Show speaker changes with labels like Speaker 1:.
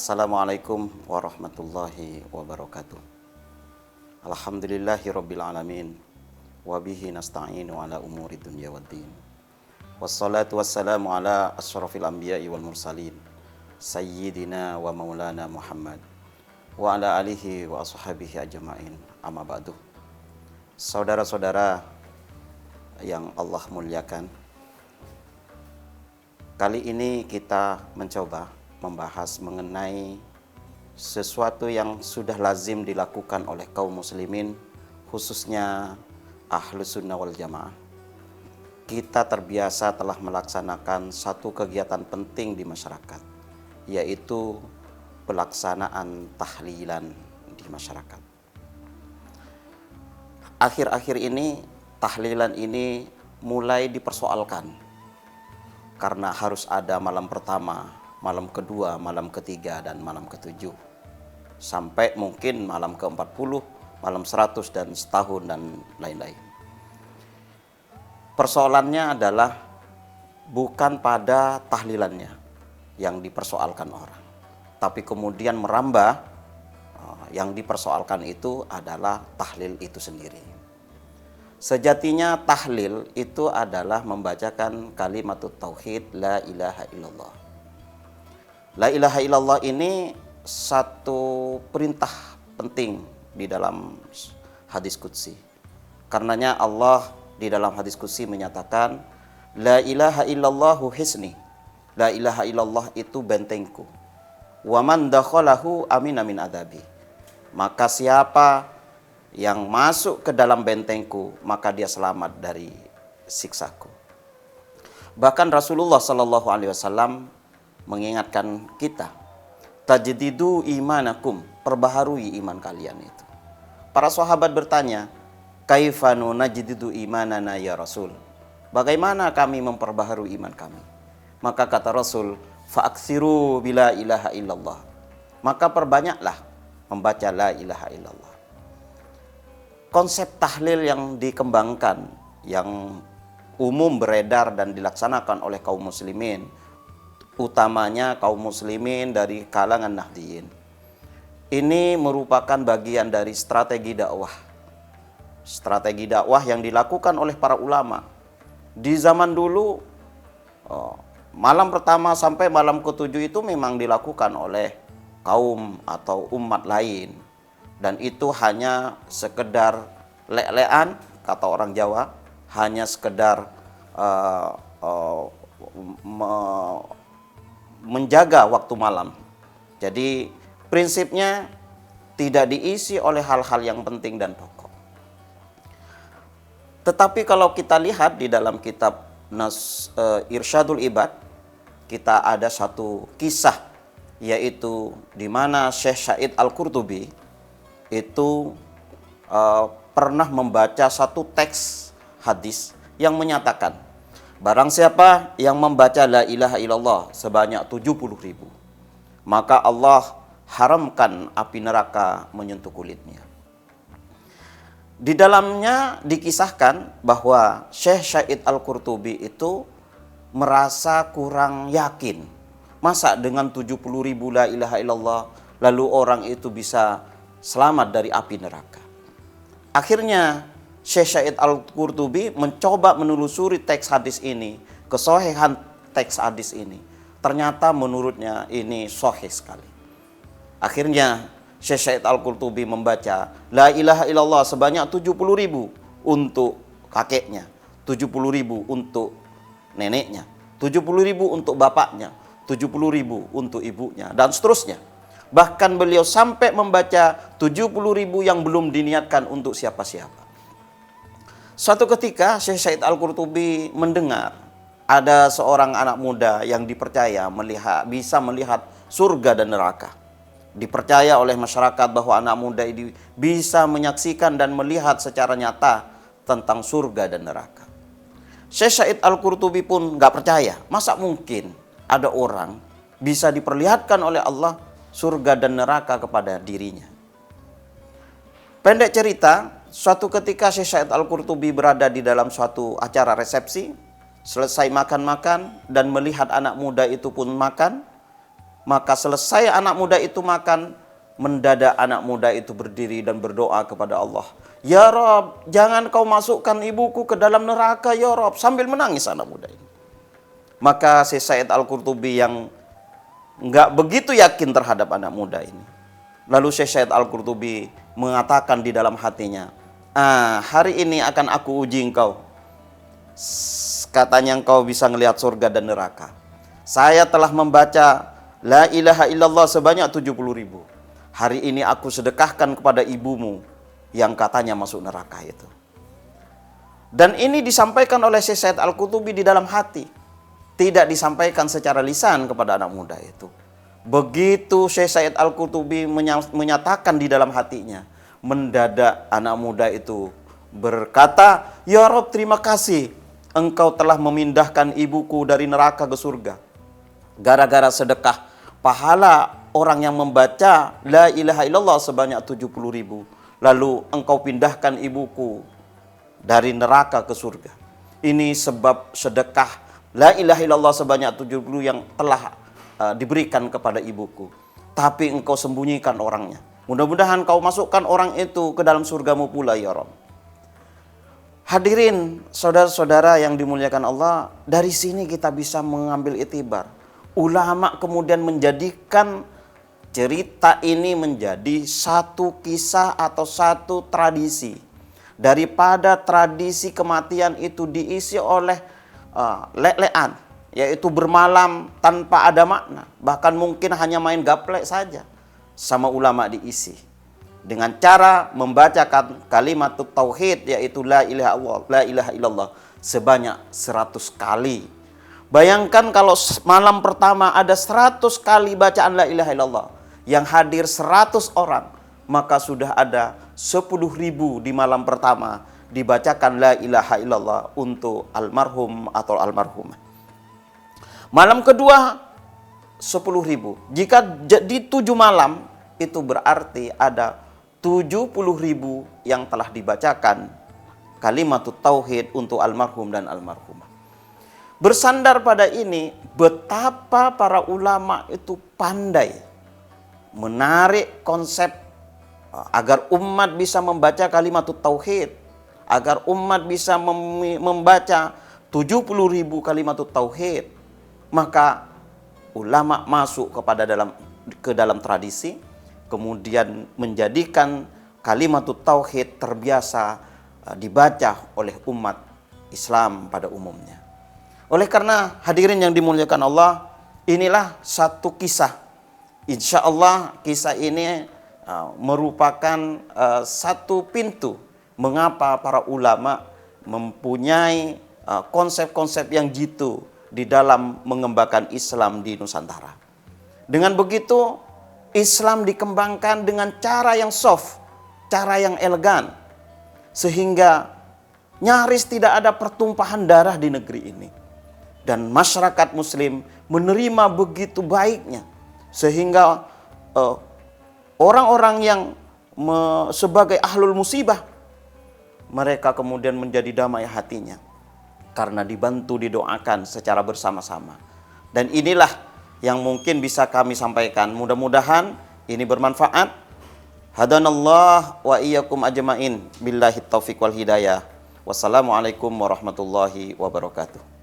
Speaker 1: Assalamualaikum warahmatullahi wabarakatuh. Alhamdulillahi rabbil alamin. Wabihi nasta'inu ala umuri dunya waddin. Wassalatu wassalamu ala asyrafil anbiya'i wal mursalin. Sayyidina wa maulana Muhammad. Wa ala alihi wa ashabihi ajma'in. Amma ba'du. Saudara-saudara yang Allah muliakan, kali ini kita mencoba membahas mengenai sesuatu yang sudah lazim dilakukan oleh kaum muslimin, khususnya Ahlus Sunnah wal Jamaah. Kita terbiasa telah melaksanakan satu kegiatan penting di masyarakat, yaitu pelaksanaan tahlilan di masyarakat. Akhir-akhir ini tahlilan ini mulai dipersoalkan karena harus ada malam pertama, malam kedua, malam ketiga, dan malam ketujuh. Sampai mungkin malam ke-40, malam 100, dan setahun, dan lain-lain. Persoalannya adalah bukan pada tahlilannya yang dipersoalkan orang, tapi kemudian merambah, yang dipersoalkan itu adalah tahlil itu sendiri. Sejatinya tahlil itu adalah membacakan kalimatut tauhid la ilaha illallah. La ilaha illallah ini satu perintah penting di dalam hadis qudsi. Karenanya Allah di dalam hadis qudsi menyatakan la ilaha illallahu hisni. La ilaha illallah itu bentengku. Wa man dakhalahu amina min adabi. Maka siapa yang masuk ke dalam bentengku, maka dia selamat dari siksaku. Bahkan Rasulullah sallallahu alaihi wasallam mengingatkan kita, tajdidu imanakum, perbaharui iman kalian itu. Para sahabat bertanya, kaifanu najdidu imanana ya Rasul? Bagaimana kami memperbaharui iman kami? Maka kata Rasul, fa'aksiru bila ilaha illallah. Maka perbanyaklah membaca la ilaha illallah. Konsep tahlil yang dikembangkan, yang umum beredar dan dilaksanakan oleh kaum muslimin, utamanya kaum muslimin dari kalangan Nahdliyin, ini merupakan bagian dari strategi dakwah. Strategi dakwah yang dilakukan oleh para ulama. Di zaman dulu, malam pertama sampai malam ketujuh itu memang dilakukan oleh kaum atau umat lain. Dan itu hanya sekedar lek-lekan, kata orang Jawa, hanya sekedar menjaga waktu malam. Jadi prinsipnya tidak diisi oleh hal-hal yang penting dan pokok. Tetapi kalau kita lihat di dalam kitab Irsyadul Ibad, kita ada satu kisah, yaitu di mana Syekh Sa'id Al-Qurtubi itu pernah membaca satu teks hadis yang menyatakan, barang siapa yang membaca la ilaha illallah sebanyak 70.000, maka Allah haramkan api neraka menyentuh kulitnya. Di dalamnya dikisahkan bahwa Syekh Sa'id Al-Qurtubi itu merasa kurang yakin. Masa dengan 70.000 la ilaha illallah lalu orang itu bisa selamat dari api neraka? Akhirnya Syekh Sa'id Al-Qurtubi mencoba menelusuri teks hadis ini, kesohihan teks hadis ini. Ternyata menurutnya ini sahih sekali. Akhirnya Syekh Sa'id Al-Qurtubi membaca la ilaha illallah sebanyak 70.000 untuk kakeknya, 70.000 untuk neneknya, 70.000 untuk bapaknya, 70.000 untuk ibunya, dan seterusnya. Bahkan beliau sampai membaca 70.000 yang belum diniatkan untuk siapa-siapa. Suatu ketika Syekh Sa'id Al-Qurtubi mendengar ada seorang anak muda yang dipercaya bisa melihat surga dan neraka. Dipercaya oleh masyarakat bahwa anak muda ini bisa menyaksikan dan melihat secara nyata tentang surga dan neraka. Syekh Sa'id Al-Qurtubi pun nggak percaya. Masa mungkin ada orang bisa diperlihatkan oleh Allah surga dan neraka kepada dirinya? Pendek cerita, suatu ketika Syekh Sa'id Al-Qurtubi berada di dalam suatu acara resepsi, selesai makan-makan dan melihat anak muda itu pun makan, Maka selesai anak muda itu makan, mendadak anak muda itu berdiri dan berdoa kepada Allah. Ya Rob, jangan kau masukkan ibuku ke dalam neraka ya Rob. Sambil menangis anak muda ini. Maka Syekh Said Al-Qurtubi yang nggak begitu yakin terhadap anak muda ini. Lalu Syekh Said Al-Qurtubi mengatakan di dalam hatinya, hari ini akan aku uji engkau. Katanya engkau bisa ngelihat surga dan neraka. Saya telah membaca La ilaha illallah sebanyak 70.000. Hari ini aku sedekahkan kepada ibumu yang katanya masuk neraka itu. Dan ini disampaikan oleh Syekh Said Al-Qurtubi di dalam hati. Tidak disampaikan secara lisan kepada anak muda itu. Begitu Syekh Said Al-Qurtubi menyatakan di dalam hatinya, mendadak anak muda itu berkata, Ya Rob, terima kasih engkau telah memindahkan ibuku dari neraka ke surga. Gara-gara sedekah pahala orang yang membaca La ilaha illallah sebanyak 70.000. Lalu engkau pindahkan ibuku dari neraka ke surga. Ini sebab sedekah La ilaha illallah sebanyak 70 yang telah diberikan kepada ibuku. Tapi engkau sembunyikan orangnya. Mudah-mudahan kau masukkan orang itu ke dalam surgamu pula ya Rabb. Hadirin saudara-saudara yang dimuliakan Allah, dari sini kita bisa mengambil itibar. Ulama kemudian menjadikan cerita ini menjadi satu kisah atau satu tradisi. Daripada tradisi kematian itu diisi oleh lek-lekan, yaitu bermalam tanpa ada makna. Bahkan mungkin hanya main gaplek saja. Sama ulama diisi dengan cara membacakan kalimat tauhid, yaitu la ilaha illallah sebanyak 100 kali. Bayangkan kalau malam pertama ada 100 kali bacaan la ilaha illallah, yang hadir 100 orang, maka sudah ada 10.000 di malam pertama dibacakan la ilaha illallah untuk almarhum atau almarhumah. Malam kedua 10.000. Jika di 7 malam, itu berarti ada 70.000 yang telah dibacakan kalimat tauhid untuk almarhum dan almarhumah. Bersandar pada ini, betapa para ulama itu pandai menarik konsep agar umat bisa membaca kalimat tauhid, agar umat bisa membaca 70.000 kalimat tauhid. Maka ulama masuk ke dalam tradisi, kemudian menjadikan kalimat tauhid terbiasa dibaca oleh umat Islam pada umumnya. Oleh karena hadirin yang dimuliakan Allah, inilah satu kisah. Insya Allah kisah ini merupakan satu pintu mengapa para ulama mempunyai konsep-konsep yang jitu di dalam mengembangkan Islam di Nusantara. Dengan begitu, Islam dikembangkan dengan cara yang soft, cara yang elegan, sehingga nyaris tidak ada pertumpahan darah di negeri ini. Dan masyarakat muslim menerima begitu baiknya, sehingga orang-orang yang sebagai ahlul musibah, mereka kemudian menjadi damai hatinya karena dibantu, didoakan secara bersama-sama. Dan inilah yang mungkin bisa kami sampaikan. Mudah-mudahan ini bermanfaat. Hadanallah wa iyyakum ajmain. Billahi taufiq wal hidayah. Wassalamualaikum warahmatullahi wabarakatuh.